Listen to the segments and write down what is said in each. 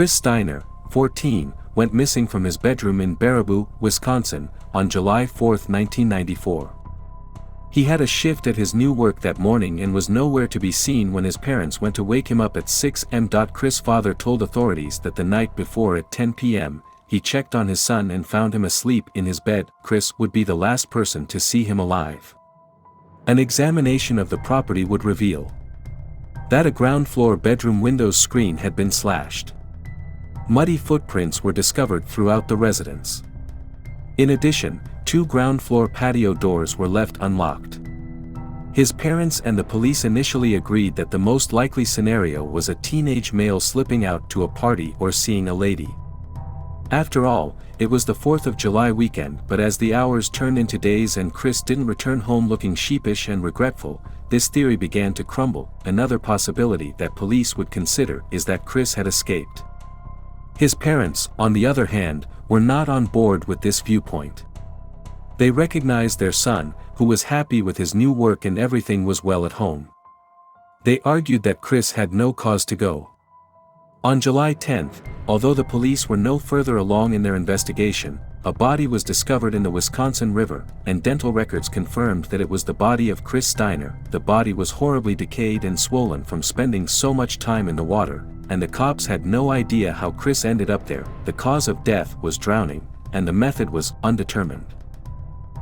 Chris Steiner, 14, went missing from his bedroom in Baraboo, Wisconsin, on July 4, 1994. He had a shift at his new work that morning and was nowhere to be seen when his parents went to wake him up at 6 a.m. Chris' father told authorities that the night before at 10 p.m., he checked on his son and found him asleep in his bed. Chris would be the last person to see him alive. An examination of the property would reveal that a ground-floor bedroom window's screen had been slashed. Muddy footprints were discovered throughout the residence. In addition, 2 ground-floor patio doors were left unlocked. His parents and the police initially agreed that the most likely scenario was a teenage male slipping out to a party or seeing a lady. After all, it was the 4th of July weekend, but as the hours turned into days and Chris didn't return home looking sheepish and regretful, this theory began to crumble. Another possibility that police would consider is that Chris had escaped. His parents, on the other hand, were not on board with this viewpoint. They recognized their son, who was happy with his new work and everything was well at home. They argued that Chris had no cause to go. On July 10, although the police were no further along in their investigation, a body was discovered in the Wisconsin River, and dental records confirmed that it was the body of Chris Steiner. The body was horribly decayed and swollen from spending so much time in the water, and the cops had no idea how Chris ended up there. The cause of death was drowning, and the method was undetermined.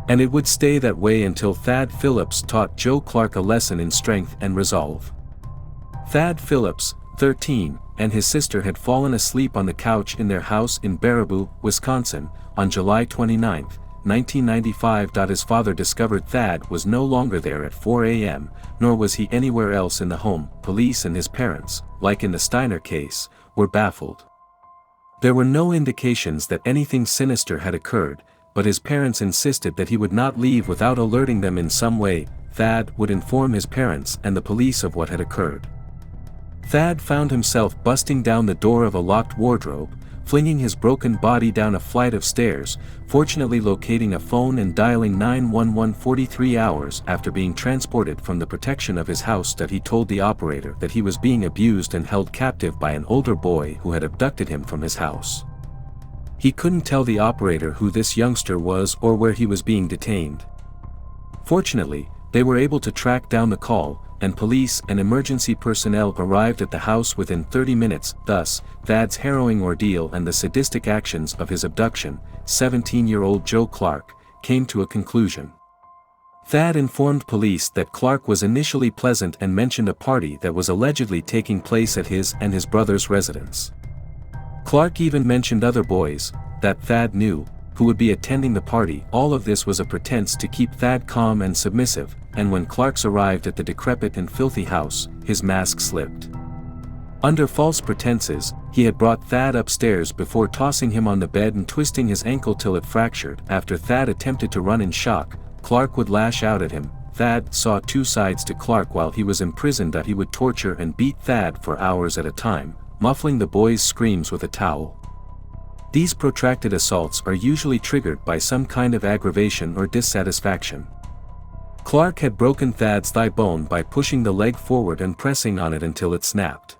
And it would stay that way until Thad Phillips taught Joe Clark a lesson in strength and resolve. Thad Phillips, 13, and his sister had fallen asleep on the couch in their house in Baraboo, Wisconsin, on July 29, 1995. His father discovered Thad was no longer there at 4 a.m., nor was he anywhere else in the home. Police and his parents, like in the Steiner case, were baffled. There were no indications that anything sinister had occurred, but his parents insisted that he would not leave without alerting them in some way. Thad would inform his parents and the police of what had occurred. Thad found himself busting down the door of a locked wardrobe, flinging his broken body down a flight of stairs, fortunately locating a phone and dialing 911 43 hours after being transported from the protection of his house. That he told the operator that he was being abused and held captive by an older boy who had abducted him from his house. He couldn't tell the operator who this youngster was or where he was being detained. Fortunately, they were able to track down the call, and police and emergency personnel arrived at the house within 30 minutes. Thus, Thad's harrowing ordeal and the sadistic actions of his abduction, 17-year-old Joe Clark, came to a conclusion. Thad informed police that Clark was initially pleasant and mentioned a party that was allegedly taking place at his and his brother's residence. Clark even mentioned other boys that Thad knew, who would be attending the party. All of this was a pretense to keep Thad calm and submissive, and when Clarks arrived at the decrepit and filthy house, his mask slipped. Under false pretenses, he had brought Thad upstairs before tossing him on the bed and twisting his ankle till it fractured. After Thad attempted to run in shock, Clark would lash out at him. Thad saw 2 sides to Clark while he was imprisoned. He would torture and beat Thad for hours at a time, muffling the boy's screams with a towel. These protracted assaults are usually triggered by some kind of aggravation or dissatisfaction. Clark had broken Thad's thigh bone by pushing the leg forward and pressing on it until it snapped.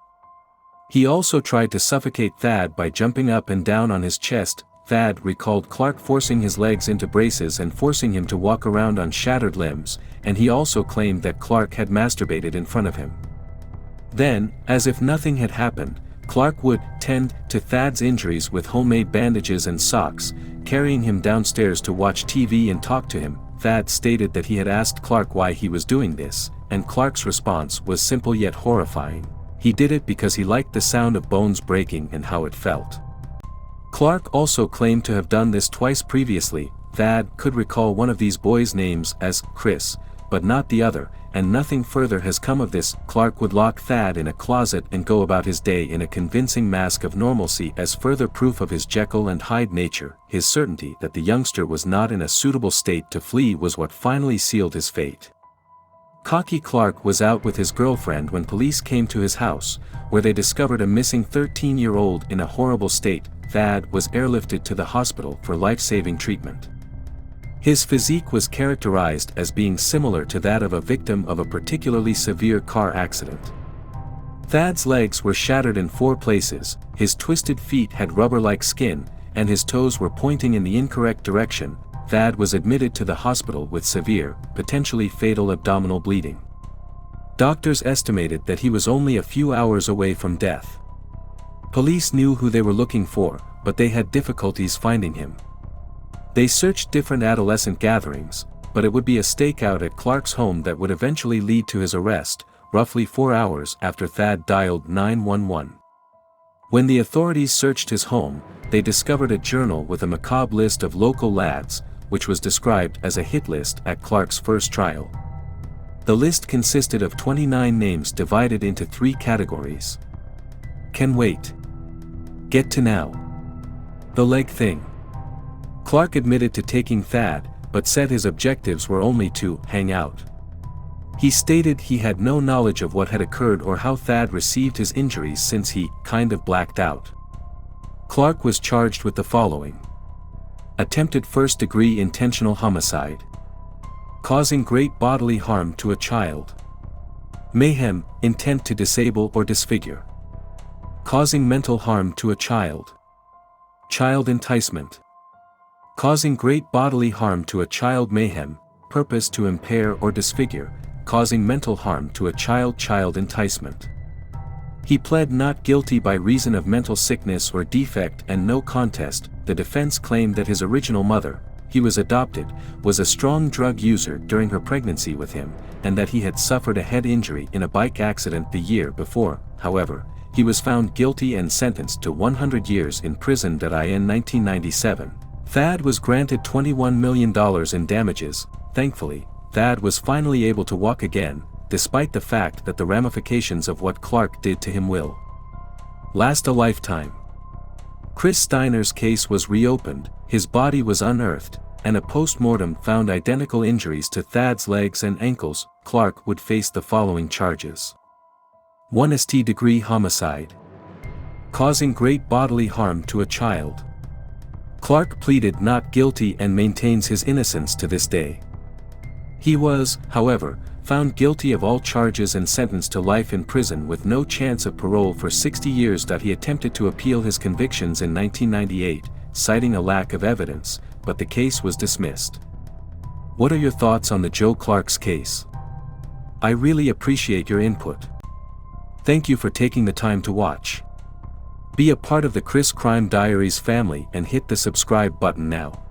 He also tried to suffocate Thad by jumping up and down on his chest. Thad recalled Clark forcing his legs into braces and forcing him to walk around on shattered limbs, and he also claimed that Clark had masturbated in front of him. Then, as if nothing had happened, Clark would tend to Thad's injuries with homemade bandages and socks, carrying him downstairs to watch TV and talk to him. Thad stated that he had asked Clark why he was doing this, and Clark's response was simple yet horrifying. He did it because he liked the sound of bones breaking and how it felt. Clark also claimed to have done this twice previously. Thad could recall one of these boys' names as Chris, but not the other, and nothing further has come of this. Clark would lock Thad in a closet and go about his day in a convincing mask of normalcy as further proof of his Jekyll and Hyde nature. His certainty that the youngster was not in a suitable state to flee was what finally sealed his fate. Cocky Clark was out with his girlfriend when police came to his house, where they discovered a missing 13-year-old in a horrible state. Thad was airlifted to the hospital for life-saving treatment. His physique was characterized as being similar to that of a victim of a particularly severe car accident. Thad's legs were shattered in 4 places, his twisted feet had rubber-like skin, and his toes were pointing in the incorrect direction. Thad was admitted to the hospital with severe, potentially fatal abdominal bleeding. Doctors estimated that he was only a few hours away from death. Police knew who they were looking for, but they had difficulties finding him. They searched different adolescent gatherings, but it would be a stakeout at Clark's home that would eventually lead to his arrest, roughly 4 hours after Thad dialed 911. When the authorities searched his home, they discovered a journal with a macabre list of local lads, which was described as a hit list at Clark's first trial. The list consisted of 29 names divided into 3 categories. Can wait. Get to now. The leg thing. Clark admitted to taking Thad, but said his objectives were only to hang out. He stated he had no knowledge of what had occurred or how Thad received his injuries since he kind of blacked out. Clark was charged with the following: attempted first-degree intentional homicide, causing great bodily harm to a child, mayhem, intent to disable or disfigure, causing mental harm to a child, child enticement, causing great bodily harm to a child, mayhem, purpose to impair or disfigure, causing mental harm to a child, child enticement. He pled not guilty by reason of mental sickness or defect and no contest. The defense claimed that his original mother, he was adopted, was a strong drug user during her pregnancy with him, and that he had suffered a head injury in a bike accident the year before. However, he was found guilty and sentenced to 100 years in prison. In 1997, Thad was granted $21 million in damages. Thankfully, Thad was finally able to walk again, despite the fact that the ramifications of what Clark did to him will last a lifetime. Chris Steiner's case was reopened, his body was unearthed, and a post-mortem found identical injuries to Thad's legs and ankles. Clark would face the following charges: 1 st-degree homicide, causing great bodily harm to a child. Clark pleaded not guilty and maintains his innocence to this day. He was, however, found guilty of all charges and sentenced to life in prison with no chance of parole for 60 years. He attempted to appeal his convictions in 1998, citing a lack of evidence, but the case was dismissed. What are your thoughts on the Joe Clark's case? I really appreciate your input. Thank you for taking the time to watch. Be a part of the Chris Crime Diaries family and hit the subscribe button now.